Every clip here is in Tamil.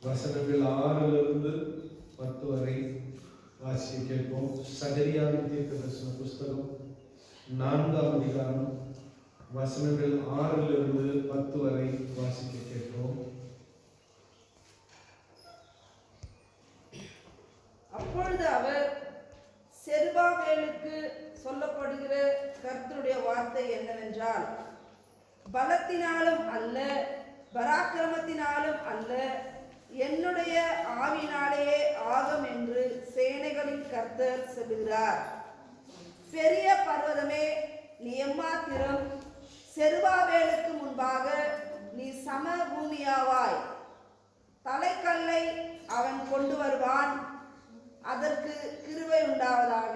வசனங்கள் 6 10 வரை வாசிக்க கேட்போம். சகரியாவின் தீர்க்கதரிசன புஸ்தகம் 4ஆம் அதிகாரம் வசனங்கள் 6 10 வரை வாசிக்க கேட்போம். அப்பொழுது அவர், செருபாபேலுக்கு சொல்லப்படுகிற கர்த்தருடைய வார்த்தை என்னவென்றால், பலத்தினாலும் அல்ல, பராக்கிரமத்தினாலும் அல்ல, என்னுடைய ஆவியினாலேயே ஆகும் என்று சேனைகளின் கர்த்தர் சொல்லுகிறார். பெரிய பர்வதமே, நீ எம்மாத்திரம்? செருபாபேலுக்கு முன்பாக நீ சம பூமியாவாய். தலைக்கல்லை அவன் கொண்டு வருவான், அதற்கு கிருபை உண்டாவதாக,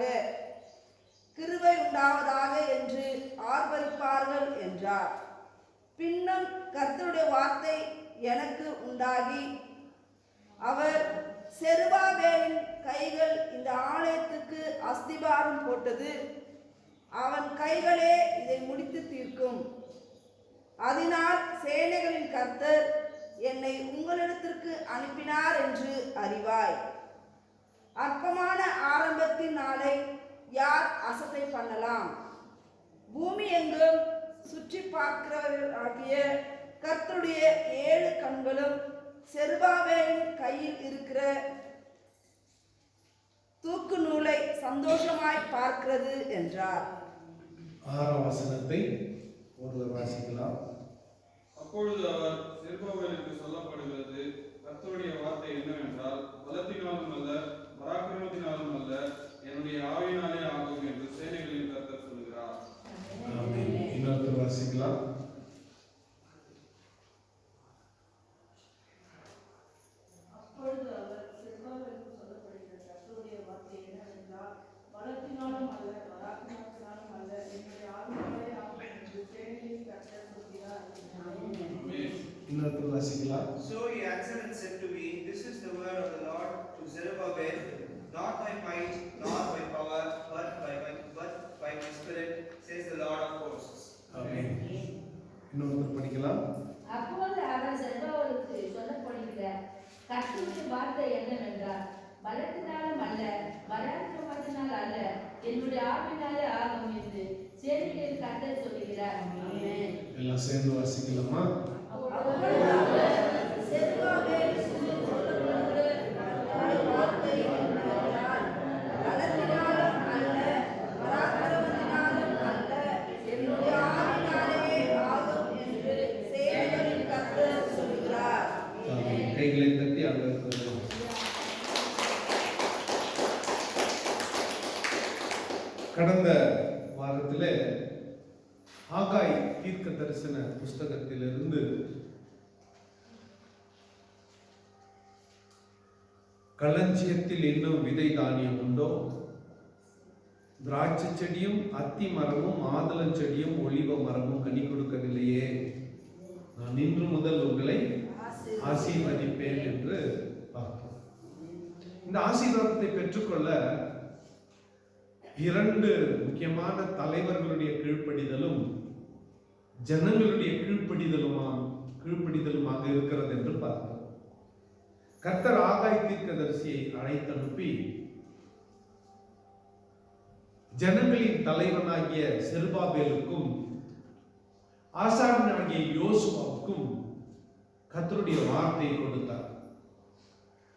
கிருபை உண்டாவதாக என்று ஆர்ப்பரிப்பார்கள் என்றார். பின்னும் கர்த்தருடைய வார்த்தை எனக்கு உண்டாகி, அவர், செருபாபேலின் கைகள் இந்த ஆலயத்துக்கு அஸ்திபாரம் போட்டது, அவன் கைகளே இதை முடித்து தீர்க்கும். அதனால் சேனைகளின் கர்த்தர் என்னை உங்களிடத்திற்கு அனுப்பினார் என்று அறிவாய். அற்பமான ஆரம்பத்தின் நாளை யார் அசட்டை பண்ணலாம்? பூமி எங்கும் சுற்றி பார்க்கிறவர்களாகிய கர்த்தருடைய 7 கண்களும் செருபாபேலின் கையில் இருக்கிற தூக்கு நூலை சந்தோஷமாய் பார்க்கிறது என்றார். 6ஆம் வசனத்தை ஒருவர் வாசிக்கலாம். அப்பொழுது அவர், செருபாபேலுக்கு சொல்லப்படுகிறது கர்த்தருடைய வார்த்தை என்னவென்றால், பலத்தினாலும் அல்ல, பராக்கிரமத்தினாலும் அல்ல, என்னுடைய ஆவியினாலே ஆகும் என்று சேனைகளின் கர்த்தர் சொல்கிறார். இன்னொருத்தர் வாசிக்கலாம். அப்பொழுது அவர், செருபாபேலுக்கு சொல்லப்படுகிற கர்த்தருடைய வார்த்தை என்னவென்றால், பலத்தினாலும் அல்ல, பராக்கிரமத்தினாலும் அல்ல, என்னுடைய ஆவியினாலே ஆகும் என்று சேனைகளின் கர்த்தர் சொல்கிறார். இன்னொருத்தர் வாசிக்கலாம். So he answered and said to me, This is the word of the Lord to Zerubbabel, not by might, nor by power, but by my spirit, says the Lord of hosts. ஆமென். இன்னொருத்தர் படிக்கலாம். அப்பொழுது அவர் செருபாபேலுக்கு சொல்லப்படுகிற கர்த்தருடைய வார்த்தை என்னவென்றால், பலத்தினாலும் அல்ல, பராக்கிரமத்தினால் அல்ல, என்னுடைய ஆவியினாலே ஆகும் என்று சேனைகளின் கர்த்தர் சொல்கிறார். ஆமென். எல்லாம் சேர்ந்து வாசிக்கலாமா? கைகளை தட்டி ஆண்டவருக்கு. கடந்த வாரத்திலே ஆகாய் தீர்க்க தரிசன புஸ்தகத்திலிருந்து களஞ்சியத்தில் இன்னும் விதை தானியம் உண்டோ, திராட்சை செடியும் அத்தி மரமும் மாதுளம் செடியும் ஒலிவ மரமும் கனி கொடுக்கவில்லையே, நான் இன்று முதல் உங்களை ஆசீர்வதிப்பேன் என்று பார்த்தோம். இந்த ஆசீர்வாதத்தை பெற்றுக்கொள்ள 2 முக்கியமான தலைவர்களுடைய கீழ்ப்படிதலும் ஜனங்களுடைய கீழ்ப்படிதலுமாக இருக்கிறது என்று பார்த்தோம். கர்த்தர் ஆகாய் தீர்க்கதரிசியை அழைத்தனுப்பி ஜனங்களின் தலைவனாகிய செருபாபேலுக்கும் ஆசாரியனாகிய யோசுவாவுக்கும் கர்த்தருடைய வார்த்தையை கொடுத்தார்.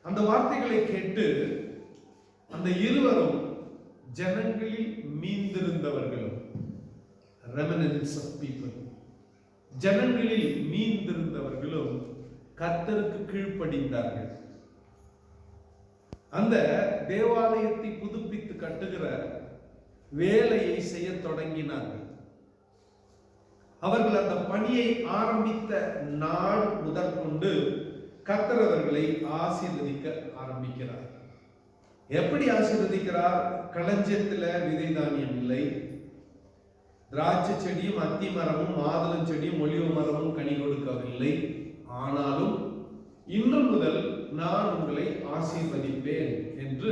அந்த வார்த்தைகளை கேட்டு அந்த இருவரும் ஜனங்களில் மீந்திருந்தவர்களும், remnants of people, ஜனங்களில் மீந்திருந்தவர்களும் கர்த்தருக்கு கீழ்ப்படிந்தார்கள். அந்த தேவாலயத்தை புதுப்பித்து கட்டுகிற வேலையை செய்ய தொடங்கினார்கள். அவர்கள் அந்த பணியை ஆரம்பித்த நாள் முதற்கொண்டு கர்த்தர் அவர்களை ஆசீர்வதிக்க ஆரம்பிக்கிறார். எப்படி ஆசீர்வதிக்கிறார்? களஞ்சியத்தில் விதை தானியம் இல்லை, திராட்சை செடியும் அத்தி மரமும் மாதுளம் செடியும் ஒலிவ மரமும் கனி கொடுக்கவில்லை. ஆனாலும் இன்று முதல் நான் உங்களை ஆசீர்வதிப்பேன் என்று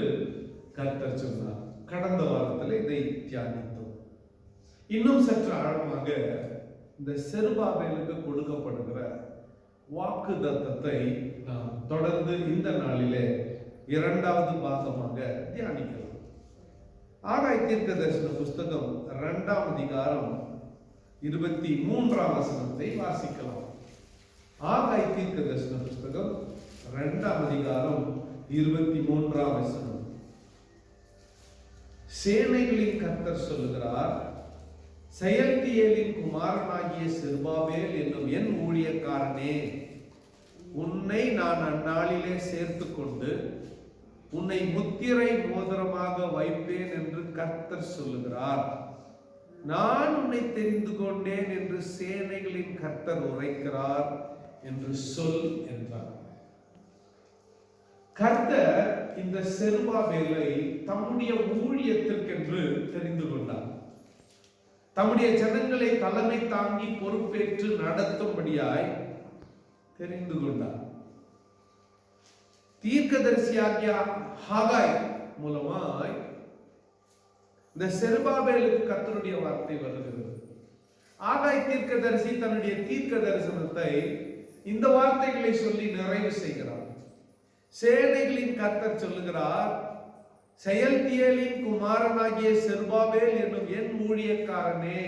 கர்த்தர் சொன்னார். கடந்த வாரத்தில் இதை தியானித்தோம். இன்னும் சற்று ஆழமாக இந்த செருபாபேலுக்கு கொடுக்கப்படுகிற வாக்குத்தத்தத்தை நாம் தொடர்ந்து இந்த நாளிலே இரண்டாவது பாகமாக தியானிக்கலாம். ஆகாய் தீர்க்க தரிசன புஸ்தகம் 2ஆம் அதிகாரம் 23ஆம் வசனத்தை வாசிக்கலாம். ஆகாய் தீர்க்க தரிசன புஸ்தகம் 2ஆம் அதிகாரம் 23ஆம் வசனம். சேனைகளின் கர்த்தர் சொல்லுகிறார், செயல்தியேலின் குமாரனாகிய செருபாபேல் என்னும் என் ஊழியக்காரனே, உன்னை நான் அந்நாளிலே சேர்த்து கொண்டு உன்னை முத்திரை மோதிரமாக வைப்பேன் என்று கர்த்தர் சொல்லுகிறார். நான் உன்னை தெரிந்து கொண்டேன் என்று சேனைகளின் கர்த்தர் உரைக்கிறார் என்று சொல் என்றார். கர்த்தர் இந்த செருபாபேலை தம்முடைய ஊழியத்திற்கென்று தெரிந்து கொண்டார். தம்முடைய ஜனங்களை தலைமை தாங்கி பொறுப்பேற்று நடத்தும்படியாய் தெரிந்து கொண்டார். தீர்க்கதரிசியாகிய ஹாகாய் மூலமாய் இந்த செருபாபேலுக்கு கர்த்தருடைய வார்த்தை வருகிறது. ஆகாய் தீர்க்கதரிசி தன்னுடைய தீர்க்க தரிசனத்தை இந்த வார்த்தைகளை சொல்லி நிறைவு செய்கிறார். சேனைகளின் கர்த்தர் சொல்லுகிறார், செயல்தியேலின் குமாரனாகிய செருபாபேல் என்னும் என் ஊழியக்காரனே,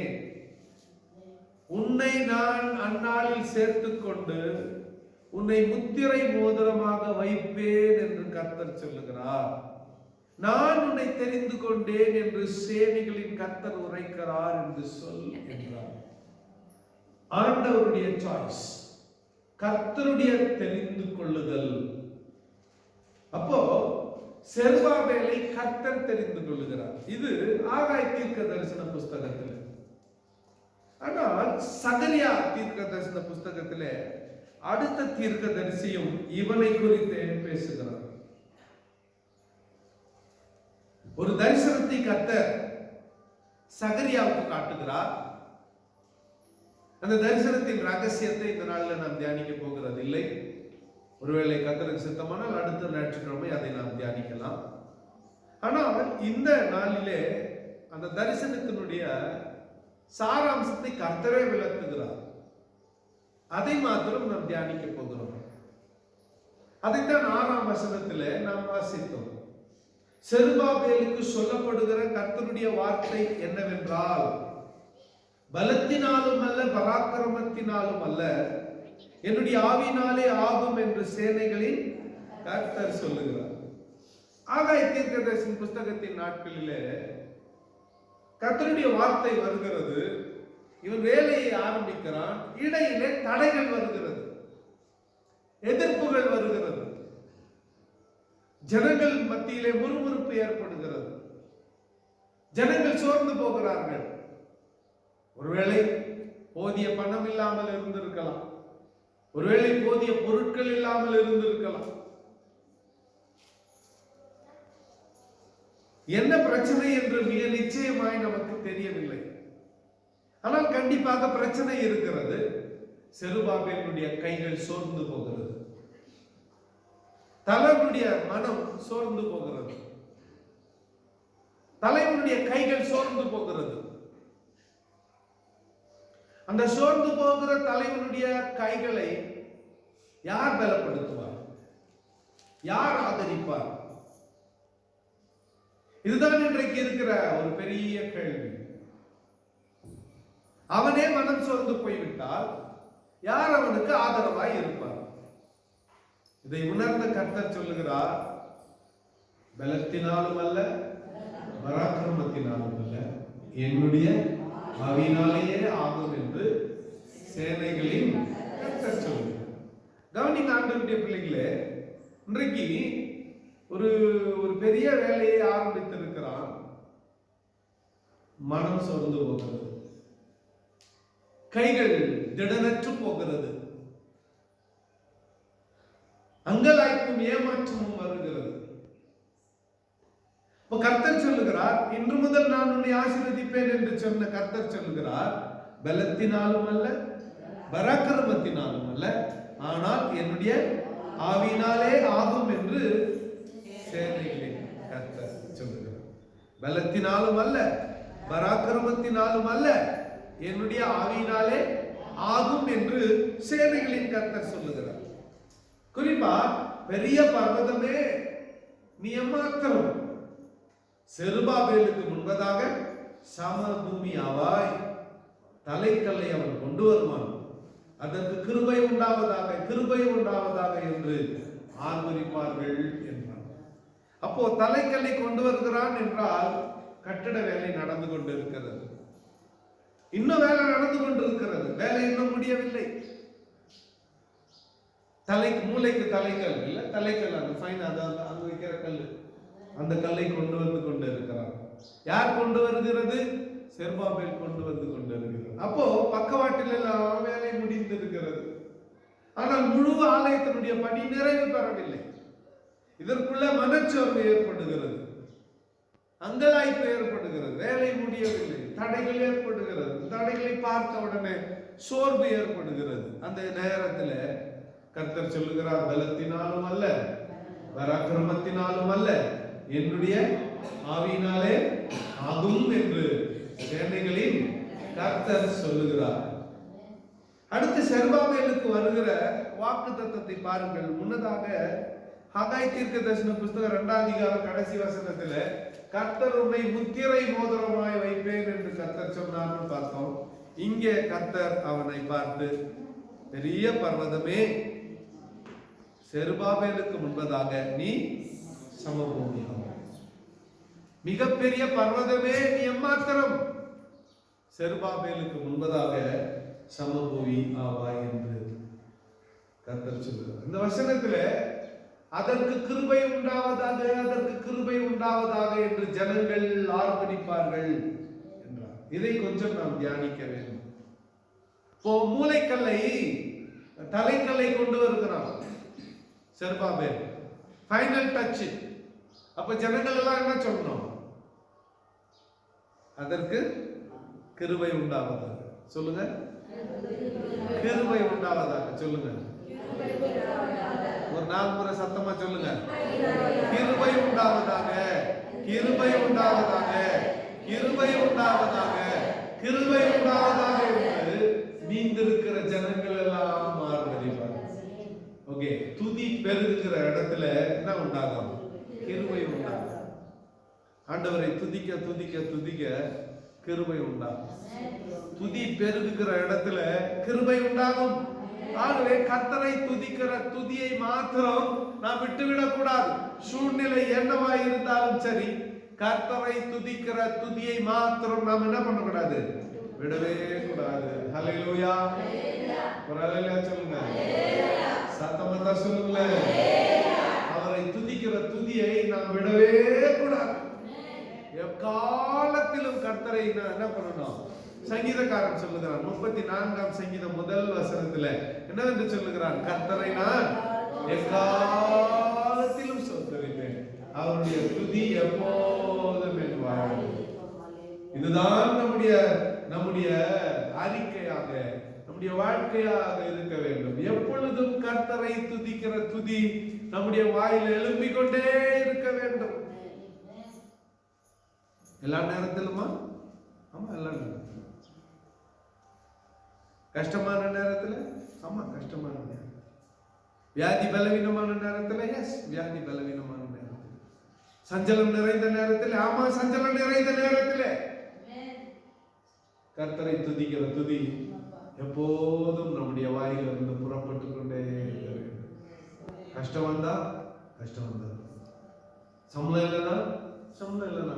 உன்னை நான் அந்நாளில் சேர்த்துக்கொண்டு உன்னை முத்திரை மோதிரமாக வைப்பேன் என்று கர்த்தர் சொல்லுகிறார். நான் உன்னை தெரிந்து கொண்டேன் என்று சேனைகளின் கர்த்தர் உரைக்கிறார் என்று சொல் என்றார். ஆண்டவருடைய சாய்ஸ், கர்த்தருடைய தெரிந்து கொள்ளுதல். அப்போ செருபாபேலை கர்த்தர் தெரிந்து கொள்ளுகிறார். இது ஆகாய் தீர்க்க தரிசன புஸ்தகத்தில். ஆனால் சகரியா தீர்க்க தரிசன புஸ்தகத்திலே அடுத்த தீர்க்க தரிசியும் இவனை குறித்து பேசுகிறார். ஒரு தரிசனத்தை கர்த்தர் சகரியாவுக்கு காட்டுகிறார். அந்த தரிசனத்தின் ரகசியத்தை இந்த நாளில் நாம் தியானிக்க போகிறது இல்லை. ஒருவேளை கர்த்தருக்கு சித்தமானால் அடுத்த ஞாயிற்றுக்கிழமை அதை நாம் தியானிக்கலாம். ஆனால் இந்த நாளிலே அந்த தரிசனத்தினுடைய சாராம்சத்தை கர்த்தரே விளக்குகிறார். அதை மாத்திரம் நாம் தியானிக்க போகிறோம். அதைத்தான் 6ஆம் வசனத்திலே நாம் வாசித்தோம். செருபாபேலுக்கு சொல்லப்படுகிற கர்த்தருடைய வார்த்தை என்னவென்றால், பலத்தினாலும் அல்ல பராக்கிரமத்தினாலும் அல்ல, என்னுடைய ஆவியினாலே ஆகும் என்று சேனைகளின் கர்த்தர் சொல்லுகிறார். ஆகாய் தீர்க்கதரிசன புஸ்தகத்தின் நாட்களிலே கர்த்தருடைய வார்த்தை வருகிறது. இவன் வேலையை ஆரம்பிக்கிறான். இடையிலே தடைகள் வருகிறது, எதிர்ப்புகள் வருகிறது, ஜனங்கள் மத்தியிலே முறுமுறுப்பு ஏற்படுகிறது, ஜனங்கள் சோர்ந்து போகிறார்கள். ஒருவேளை போதிய பணம் இல்லாமல் இருந்திருக்கலாம், ஒருவேளை போதிய பொருட்கள் இல்லாமல் இருந்திருக்கலாம். என்ன பிரச்சனை என்று மிக நிச்சயமாய் நமக்கு தெரியவில்லை. ஆனால் கண்டிப்பாக பிரச்சனை இருக்கிறது. செருபாபேலுடைய கைகள் சோர்ந்து போகிறது, தலைவனுடைய மனம் சோர்ந்து போகிறது, தலைவனுடைய கைகள் சோர்ந்து போகிறது. அந்த சோர்ந்து போகிற தலைவனுடைய கைகளை யார் பலப்படுத்துவார்? யார் ஆதரிப்பார்? இதுதான் இன்றைக்கு இருக்கிற ஒரு பெரிய கேள்வி. அவனே மனம் சோர்ந்து போய்விட்டால் யார் அவனுக்கு ஆதரவாய் இருப்பார்? இதை உணர்ந்த கர்த்தர் சொல்லுகிறார், பலத்தினாலும் அல்ல பராக்கிரமத்தினாலும் அல்ல, என்னுடைய ஆவியினாலேயே ஆகும் என்று சேனைகளின் கர்த்தர் சொல்லுகிறார். கவனிங்க ஆண்டவருடைய பிள்ளைகளே, இன்றைக்கு ஒரு பெரிய வேலையை ஆரம்பித்திருக்கிறான். மனம் சோர்ந்து போகிறது, கைகள் திடனற்று போகிறது, அங்கலாய்ப்பும் ஏமாற்றமும் வருகிறது. கர்த்தர் சொல்லுகிறார், இன்று முதல் நான் உன்னை ஆசீர்வதிப்பேன் என்று சொன்ன கர்த்தர் சொல்லுகிறார், பலத்தினாலும் அல்ல பராக்கிரமத்தினாலும் அல்ல, ஆனால் என்னுடைய ஆவியினாலே ஆகும் என்று சேனைகளே கர்த்தர் சொல்லுகிறார். பலத்தினாலும் அல்ல பராக்கிரமத்தினாலும் அல்ல, என்னுடைய ஆவியினாலே ஆகும் என்று சேனைகளின் கர்த்தர் சொல்லுகிறார். குறிப்பா பெரிய பர்வதமே நீ எம்மாத்திரம், செருபாபேலுக்கு முன்பதாக சமபூமி ஆவாய். தலைக்கல்லை அவன் கொண்டு வருவான், அதற்கு கிருபை உண்டாவதாக, கிருபை உண்டாவதாக என்று ஆர்ப்பரிப்பார்கள் என்றார். அப்போ தலைக்கல்லை கொண்டு வருகிறான் என்றால் கட்டட வேலை நடந்து கொண்டிருக்கிறது. இன்னும் வேலை நடந்து கொண்டிருக்கிறது, வேலை இன்னும் முடியவில்லை. மூளைக்கு தலைக்கல் இல்ல, தலைக்கல் அந்த ஃபைன், அங்க வைக்கிற கல், அந்த கல்லை கொண்டு வந்து கொண்டு இருக்கிறார். யார் கொண்டு வருகிறது? செருபாபேல் கொண்டு வந்து கொண்டு இருக்கிறார். அப்போ பக்கவாட்டில் எல்லாம் வேலை முடிந்திருக்கிறது. ஆனால் முழு ஆலயத்தினுடைய பணி நிறைவு பெறவில்லை. இதற்குள்ள மனச்சோர்வு ஏற்படுகிறது, அங்கலாய்ப்பு ஏற்படுகிறது, வேலை முடியவில்லை, தடைகள் ஏற்படுகிறது. தடைகளை பார்த்த உடனே சோர்வு ஏற்படுகிறது. அந்த நேரத்தில் கர்த்தர் சொல்லுகிறார், பலத்தினாலும் அல்ல, பராக்கிரமத்தினாலும் அல்ல, என்னுடைய ஆவியினாலே ஆகும் என்று சேனைகளின் கர்த்தர் சொல்லுகிறார். அடுத்து செருபாபேலுக்கு வருகிற வாக்கு தத்தத்தை பாருங்கள். முன்னதாக ஹகாய் தீர்க்கதரிசன புஸ்தகம் 2ஆம் அதிகாரம் கடைசி வசனத்துல கர்த்தர் உன்னை முத்திரை மோதிரமாய் வைப்பேன் என்று கர்த்தர் சொன்னார்னு பார்த்தோம். இங்கே கர்த்தர் அவனை பார்த்து, பெரிய பர்வதமே, செருபாபேலுக்கு முன்பதாக நீ சமபூமி ஆவாய். மிகப்பெரிய பர்வதமே நீ எம்மாத்திரம், செருபாபேலுக்கு முன்பதாக சமபூமி ஆவாய் என்று கர்த்தர் சொல்கிறார். இந்த வசனத்துல அதற்கு கிருபை உண்டாவதாக, அதற்கு கிருபை உண்டாவதாக என்று ஜனங்கள் ஆர்ப்பரிப்பார்கள் என்றார். இதை கொஞ்சம் நாம் தியானிக்க வேண்டும். இப்போ மூளைக்கல்லை, தலைக்கல்லை கொண்டு வருகிறான் செருபாபேல், ஃபைனல் டச். அப்ப ஜனங்கள் எல்லாம் என்ன சொல்லணும்? அதற்கு கிருபை உண்டாவதாக. சொல்லுங்க, கிருபை உண்டாவதாக சொல்லுங்க. ஒரு 4 முறை சத்தமா சொல்லுங்க, கிருபை உண்டாவதாக, கிருபை உண்டாவதாக, கிருபை உண்டாவதாக, கிருபை உண்டாவதாக என்று நீந்திருக்கிற ஜனங்கள் எல்லாம் ஆர்ப்பரிப்பார்கள். ஓகே, துதி பெருகுகிற இடத்துல என்ன உண்டாகும்? கிருபை உண்டாகும். ஆண்டவரை துதிக்க துதிக்க துதிக்க கிருபை உண்டாகும். துதி பெருகுகிற இடத்துல கிருபை உண்டாகும். ஆகவே கர்த்தரை துதிக்கிற துதியை மாத்திரம் நாம் விட்டுவிடக் கூடாது. சூழ்நிலை என்னவாய் இருந்தாலும் சரி, கர்த்தரை துதிக்கிற துதியை மாத்திரம் நாம் என்ன பண்ணக்கூடாது? விடவே கூடாது. ஹல்லேலூயா, ஒரு ஹல்லேலூயா சொல்லுங்க, சத்தமா தான் சொல்லுங்களேன். அவரை துதிக்கிற துதியை நாம் விடவே கூடாது. எக்காலத்திலும் கர்த்தரை என்ன பண்ணணும்? சங்கீதக்காரன் சொல்லுகிறான் 34ஆம் சங்கீதம் 1 வசனத்துல என்னவென்று சொல்லுகிறான்? கர்த்தரை நான் எக்காலத்திலும் ஸ்தோத்திரிப்பேன், அவருடைய துதி எப்போதும் என் வாயில். இதுதான் நம்முடைய அறிக்கையாக, நம்முடைய வாழ்க்கையாக இருக்க வேண்டும். எப்பொழுதும் கர்த்தரை துதிக்கிற துதி நம்முடைய வாயில் எழும்பிக் கொண்டே இருக்க வேண்டும். எல்லா நேரத்திலுமா? ஆமா, எல்லா நேரத்திலும். கஷ்டமான நேரத்துல? ஆமா, கஷ்டமான நேரம். வியாதி பலவீனமான நேரத்துல? எஸ், வியாதி பலவீனமான நேரத்தில். சஞ்சலம் நிறைந்த நேரத்தில்? ஆமா, சஞ்சலம் நிறைந்த நேரத்தில் கர்த்தரை துதிக்கிற துதி எப்போதும் நம்முடைய வாயிலிருந்து புறப்பட்டு கொண்டே இருக்க வேண்டும். கஷ்டம் வந்தா கஷ்டம் வந்தா, சம்பளம் இல்லைன்னா சம்பளம் இல்லைன்னா,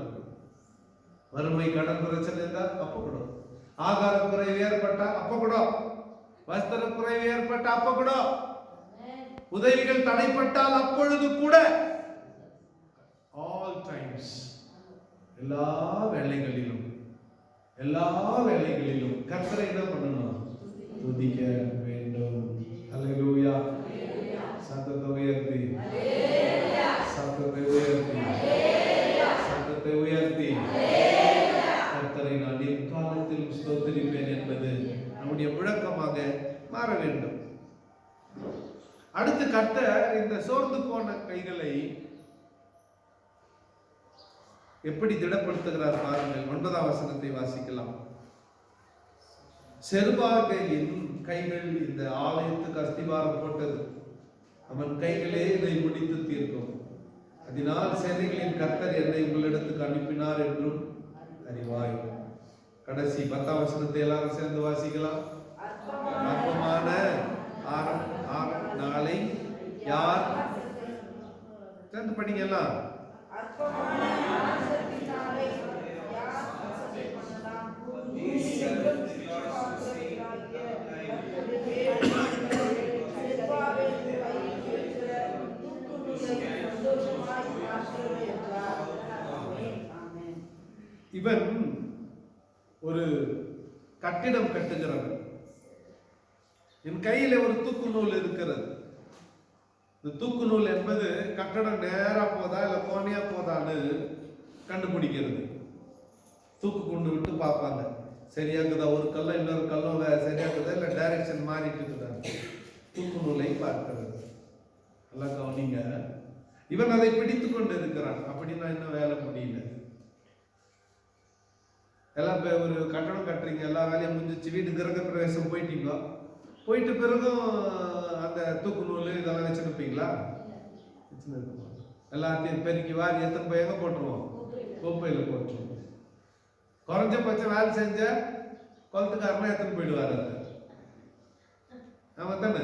வறுமை கடன் பிரச்சனை இருந்தா அப்ப கூட, ஆகார குறைவு ஏற்பட்டா அப்ப கூட, வஸ்திர குறைவு ஏற்பட்டா அப்ப கூட, உதவிகள் தடைப்பட்டால் அப்பொழுது கூட, ஆல் டைம்ஸ், எல்லா வேளைகளிலும் கர்த்தரை என்ன பண்ணணும்? துதிக்க வேண்டும். அல்லேலூயா. சத்தத்தை உயர்த்தி, சத்தத்தை உயர்த்தி, சத்தத்தை உயர்த்தி கர்த்தரை நான் எக்காலத்திலும் ஸ்தோத்திரிப்பேன் என்பது நம்முடைய முழக்கமாக மாற வேண்டும். அடுத்து கர்த்தர் இந்த சோர்ந்து போன கைகளை எப்படி திடப்படுத்துகிறார் பாருங்கள். 9ஆம் வசனத்தை வாசிக்கலாம். செருபாபேலின் கைகள் இந்த ஆலயத்துக்கு அஸ்திவாரம் போட்டது. அவன் கைகளே இதை முடித்து தீர்க்கும். அதனால் சேனைகளின் கர்த்தர் என்னை உங்களிடத்துக்கு அனுப்பினார் என்றும் அறிவாய். கடைசி 10ஆம் வசனத்தை எல்லாரும் சேர்ந்து வாசிக்கலாம். அற்பமான நாளை யார் சேர்ந்து படிக்கலாம். இவன் ஒரு கட்டிடம் கட்டுகிறவன். என் கையில ஒரு தூக்கு நூல் இருக்கிறது. இந்த தூக்கு நூல் என்பது கட்டடம் நேரா போதா இல்ல கோணையா போதான்னு கண்டுபிடிக்கிறது. தூக்கு கொண்டு விட்டு பார்ப்பாங்க, சரியாக்குதா, ஒரு கல்லும் இன்னொரு கல்லும் சரியாக்குதா இல்ல டைரக்ஷன் மாறிட்டு இருக்குதா. தூக்கு நூலை பார்க்கிறது. நல்லா கவனிங்க. இவன் அதை பிடித்து கொண்டு இருக்கிறான். அப்படின்னா இன்னும் வேலை முடியல. எல்லாம் ஒரு கட்டடம் கட்டுறீங்க, எல்லா வேலையும் முடிஞ்சிச்சு, வீட்டு கிரக பிரவேசம் போயிட்டீங்க. போயிட்டு பிறகும் அந்த தூக்கு நூல் இதெல்லாம் வச்சுருப்பீங்களா? எல்லாத்தையும் பெருக்கி வாரி எத்தனை போய் எங்க போட்டுருவோம்? கோப்பையில் போட்டுருவோம். குறைஞ்சபட்சம் வேலை செஞ்ச குளத்துக்காரனா எத்தனை போயிடுவார். அது ஆமா தானே?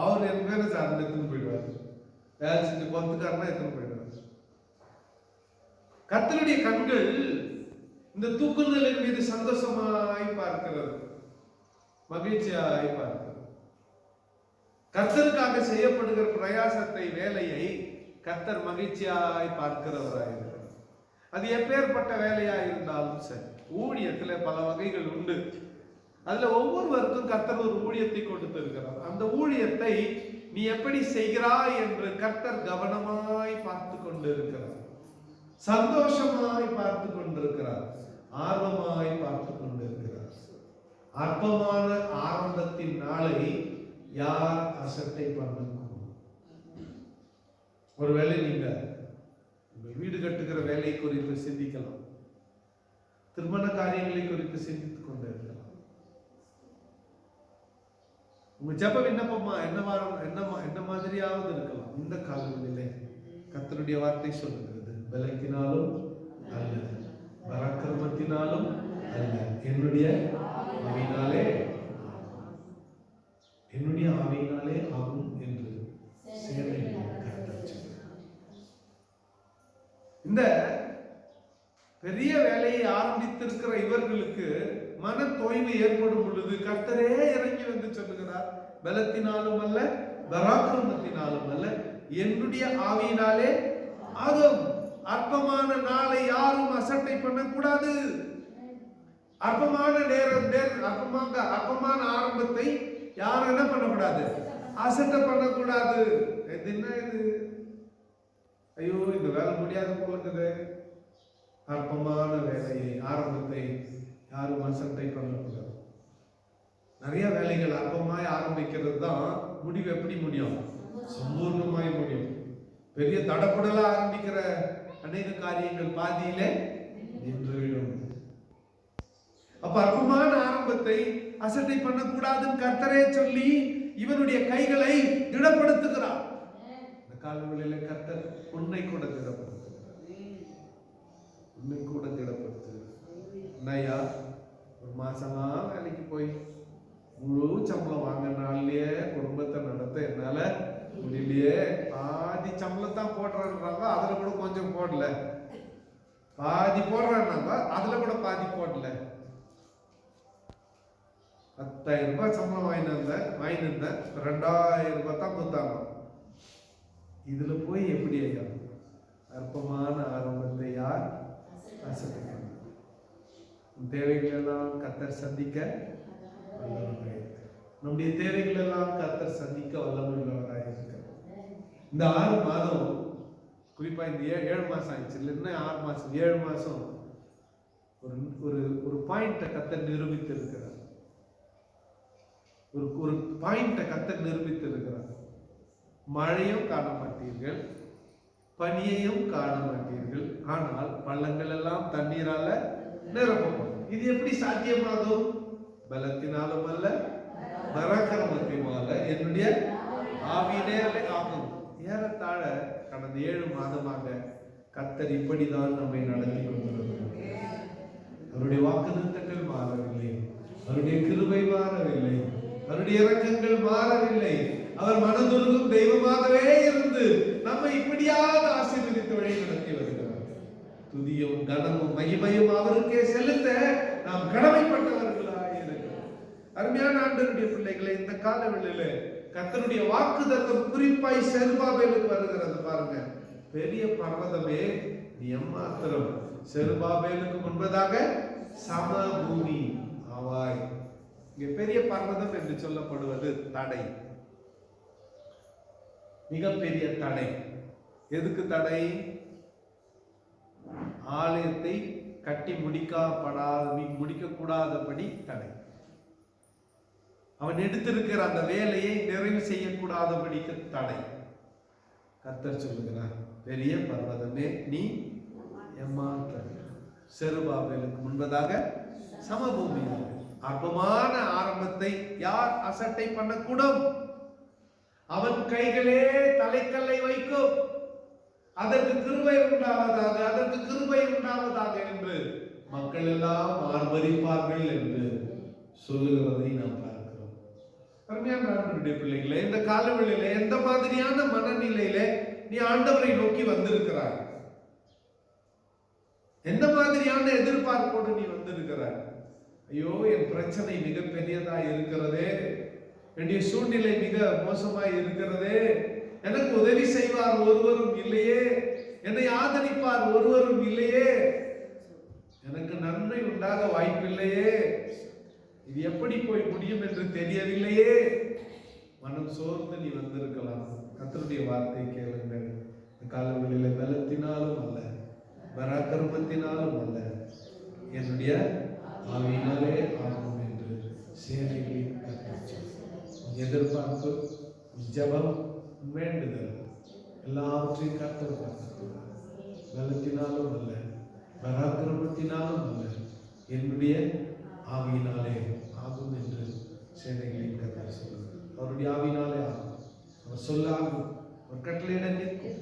அவர் என் பேரை சார்ந்து எத்தனை போயிடுவார். வேலை செஞ்ச குளத்துக்காரனா எத்தனை போயிடுவார். கர்த்தருடைய கண்கள் இந்த தூக்குதலின் மீது சந்தோஷமாய் பார்க்கிறது, மகிழ்ச்சியாய் பார்க்கிறது. கர்த்தருக்காக செய்யப்படுகிற பிரயாசத்தை, வேலையை கர்த்தர் மகிழ்ச்சியாய் பார்க்கிறவராயிருக்கிறார். அது எப்பேற்பட்ட வேலையா இருந்தாலும் சரி. ஊழியத்துல பல வகைகள் உண்டு. அதுல ஒவ்வொருவருக்கும் கர்த்தர் ஒரு ஊழியத்தை கொடுத்திருக்கிறார். அந்த ஊழியத்தை நீ எப்படி செய்கிறாய் என்று கர்த்தர் கவனமாய் பார்த்து கொண்டிருக்கிறார். சந்தோஷமாய் பார்த்து கொண்டிருக்கிறார். ஆர்வமாய் பார்த்து கொண்டிருக்கிறார். அற்பமான ஆரம்பத்தின் நாளை யார் அசட்டை பண்ணும்? ஒருவேளை நீங்க வீடு கட்டுகிற வேலை குறித்து சிந்திக்கலாம், திருமண காரியங்களை குறித்து சிந்தித்துக் கொண்டிருக்கலாம். உங்க ஜெப விண்ணப்பமா என்ன மாதிரியாவது இருக்கலாம். இந்த காலங்களிலே கர்த்தருடைய வார்த்தை சொல்லுகிறது, பலத்தினாலும் அல்ல, பராக்கிரமத்தினாலும் அல்ல, என்னுடைய ஆவியினாலே ஆகும் என்று இந்த பெரிய வேலையை ஆரம்பித்திருக்கிற இவர்களுக்கு மன தொய்வு ஏற்படும் பொழுது கர்த்தரே இறங்கி வந்து சொல்லுகிறார், பலத்தினாலும் அல்ல, பராக்கிரமத்தினாலும் அல்ல, என்னுடைய ஆவியினாலே ஆகும். அற்பமான நாளை யாரும் அசட்டை பண்ணக்கூடாது. அற்பமான அற்பமான ஆரம்பத்தை யாரும் என்ன பண்ணக்கூடாது? அசட்டை பண்ணக்கூடாது. இது என்ன இது? ஐயோ, இந்த வேலை முடியாது போல இருக்குது. அற்பமான வேலையை, ஆரம்பத்தை யாரும் அசட்டை பண்ணக்கூடாது. நிறைய வேலைகள் அற்பமாய் ஆரம்பிக்கிறது தான் முடிவு எப்படி முடியும்? சம்பூர்ணமாய் முடியும். பெரிய தடப்படலா ஆரம்பிக்கிற அநேக காரியங்கள் பாதியிலே நின்றுவிடும். அப்ப அற்பமான ஆரம்பத்தை அசட்டை பண்ணக்கூடாதுன்னு கர்த்தரே சொல்லி இவனுடைய கைகளை திடப்படுத்துகிறார். இந்த காலங்களில கர்த்தர் உன்னை கூட திடப்படுத்துகிறார். உன்னை கூட திடப்படுத்துகிறார். என்னையா, ஒரு மாசமா வேலைக்கு போய் முழு சம்பளம் வாங்க நாள்லயே குடும்பத்தை நடத்த என்னால முடியலையே, பாதி சம்பளத்தான் போடுறாங்க, அதுல கூட கொஞ்சம் போடல, பாதி போடுறாங்க, அதுல கூட பாதி போடல. 10,000 ரூபாய் சம்பளம் வாங்கியிருந்தேன் 2,000 ரூபாய் தான் கொடுத்தாங்க. இதுல போய் எப்படி ஐயா? அற்பமான ஆரம்பத்தை யார் அசைக்க? தேவைகள் எல்லாம் கர்த்தர் சந்திக்க வல்லவராய், நம்முடைய தேவைகள் எல்லாம் கர்த்தர் சந்திக்க வல்லவராய் இருக்கிறார். இந்த 6 மாதம், குறிப்பா இந்த 7 மாசம் ஆயிடுச்சு இல்லைன்னா 6 மாசம் 7 மாசம் ஒரு பாயிண்ட கர்த்தர் நிரூபித்து இருக்கிறார். ஒரு பாயிண்ட கர்த்தர் நிரூபித்து இருக்கிறார். மழையும் காண மாட்டீர்கள், பனியையும் காண மாட்டீர்கள், ஆனால் பள்ளங்கள் எல்லாம் தண்ணீரால நிரப்பப்படும். இது எப்படி சாத்தியமாகும்? பலத்தினாலும் அல்ல, பராக்கிரமத்தினால என்னுடைய ஆவியினாலே ஆகும். ஏறத்தாழ கடந்த 7 மாதமாக கர்த்தர் இப்படிதான் நம்மை நடத்தி கொண்டிருக்கிறார். அவருடைய வாக்குத்தத்தங்கள் மாறவில்லை, அவருடைய கிருபை மாறவில்லை, அவருடைய இரக்கங்கள் மாறவில்லை. அவர் மனதுருகும் தெய்வமாகவே இருந்து நம்மை இப்படியாக ஆசீர்வதித்து வழி நடத்தி வருகிறார். துதியும் கனமும் மகிமையும் அவருக்கே செலுத்த நாம் கடமைப்பட்டவர்களாக இருக்கிறோம். அருமையான ஆண்டவருடைய பிள்ளைகளை, இந்த காலவெளியில கர்த்தருடைய வாக்குத்தத்தம் குறிப்பாய் செருபாபேலுக்கு வருகிறது. பாருங்க, பெரிய பர்வதமே நீ எம்மாத்திரம் செருபாபேலுக்கு முன்பதாக சமபூமி ஆவாய். இங்கே பெரிய பர்வதம் என்று சொல்லப்படுவது தடை, மிகப்பெரிய தடை. எதுக்கு தடை? ஆலயத்தை கட்டி முடிக்க கூடாதபடி தடை. அவன் எடுத்திருக்கிற அந்த வேலையை நிறைவு செய்யக்கூடாதபடிக்கு தடை. கர்த்தர் சொல்லுகிறார், பெரிய பர்வதமே நீ எம்மாத்திரம் செருபாபேலுக்கு முன்பதாக சமபூமி. அற்பமான ஆரம்பத்தை யார் அசட்டை பண்ணக்கூடும்? அவன் கைகளே தலைக்கல்லை வைக்கும். அதற்கு கிருபை உண்டாவதாக, அதற்கு கிருபை உண்டாவதாக என்று மக்கள் எல்லாம் ஆர்ப்பரிப்பார்கள் என்று சொல்லுகிறதை நாம் பார்க்கிறோம். அருமையான ஆண்டவருடைய பிள்ளைகளே, இந்த காலவெளியில எந்த மாதிரியான மனநிலையில நீ ஆண்டவரை நோக்கி வந்திருக்கிறாய்? எந்த மாதிரியான எதிர்பார்ப்போடு நீ வந்திருக்கிறாய்? ஐயோ, என் பிரச்சனை மிக பெரியதா இருக்கிறதே, என்னுடைய சூழ்நிலை மிக மோசமாய் இருக்கிறதே, எனக்கு உதவி செய்வார் ஒருவரும் இல்லையே, என்னை ஆதரிப்பார் ஒருவரும் இல்லையே, எனக்கு நன்மை உண்டாக வாய்ப்பில்லையே, இது எப்படி போய் முடியும் என்று தெரியவில்லையே, மனம் சோர்ந்து நீ வந்திருக்கலாம். கர்த்தருடைய வார்த்தை கேளுங்கள். காலங்களில பலத்தினாலும் அல்ல, பராக்கிரமத்தினாலும் அல்ல, என்னுடைய ஆவியினாலே ஆகும் என்று சேனைகளின் கர்த்தர். எதிர்பார்ப்பு, ஜெபம், வேண்டுதல் எல்லாவற்றையும் கர்த்தர் பார்க்கிறார். பலத்தினாலும் அல்ல, பராக்கிரமத்தினாலும் அல்ல, என்னுடைய ஆவியினாலே ஆகும் என்று சேனைகளின் கர்த்தர் சொல்லுகிறார். அவருடைய ஆவியினாலே ஆகும். அவர் சொல்லாகும், அவர் கட்டளையிட நிற்கும்.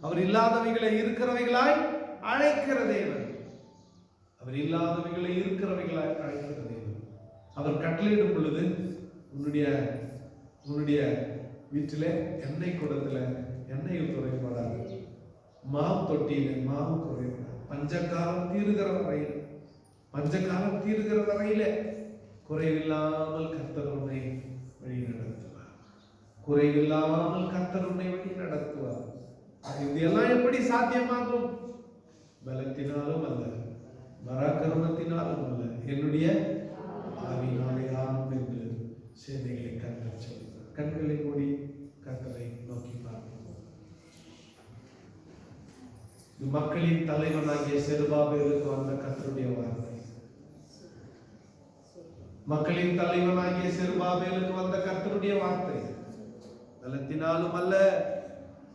அவர் இல்லாதவைகளை இருக்கிறவைகளாய் அழைக்கிற தேவன். அவர் இல்லாதவைகளை இருக்கிறவைகளாய் அழைக்கிற தேவன். அவர் கட்டளையிடும் பொழுது உன்னுடைய வீட்டிலே எண்ணெய் குடத்துல எண்ணெயில் குறைபடாது, மாவு தொட்டியில மாவு குறைபடாது. பஞ்சகாலம் தீருகிற வரையில குறைவில்லாமல் கர்த்தர் உன்னை வழி நடத்துவார். குறைவில்லாமல் கர்த்தர் உன்னை வழி நடத்துவார். இதெல்லாம் எப்படி சாத்தியமாகும்? பலத்தினாலும் அல்ல, பராக்கிரமத்தினாலும் அல்ல, என்னுடைய ஆவியினாலே ஆகும் என்று சேனைகளை கர்த்தர் சொல்கிறார். கண்களை மூடி கர்த்தரை நோக்கி பார்ப்போம். மக்களின் தலைவனாகிய செருபாபேலுக்கு வந்த கர்த்தருடைய வார்த்தை. மக்களின் தலைவனாகிய செருபாபேலுக்கு வந்த கர்த்தருடைய வார்த்தை. பலத்தினாலும் அல்ல,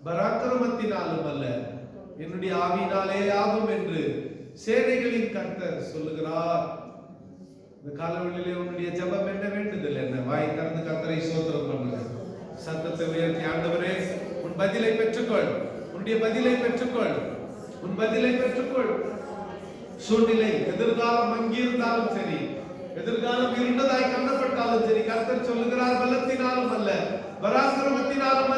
பராக்கிரமத்தினாலும் அல்ல, என்னுடைய ஆவியினாலே ஆகும் என்று சேனைகளின் கர்த்தர் சொல்லுகிறார். இந்த காலவெளியிலே உன்னுடைய ஜெபம் என்ன, வேண்டுதல் என்ன? வாய் திறந்து கர்த்தரை ஸ்தோத்திரம் பண்ணுங்க. சத்தத்தை உயர்த்தி, ஆண்டவரே உன் பதிலை பெற்றுக்கொள், உன்னுடைய பதிலை பெற்றுக்கொள், உன் பதிலை பெற்றுக்கொள். சூழ்நிலை எதிர்காலம் மங்கியிருந்தாலும் சரி, எதிர்காலம் இருண்டதாய் காணப்பட்டாலும் சரி, கர்த்தர் சொல்லுகிறார், பலத்தினாலும் அல்ல, பராக்கிரமத்தினாலும்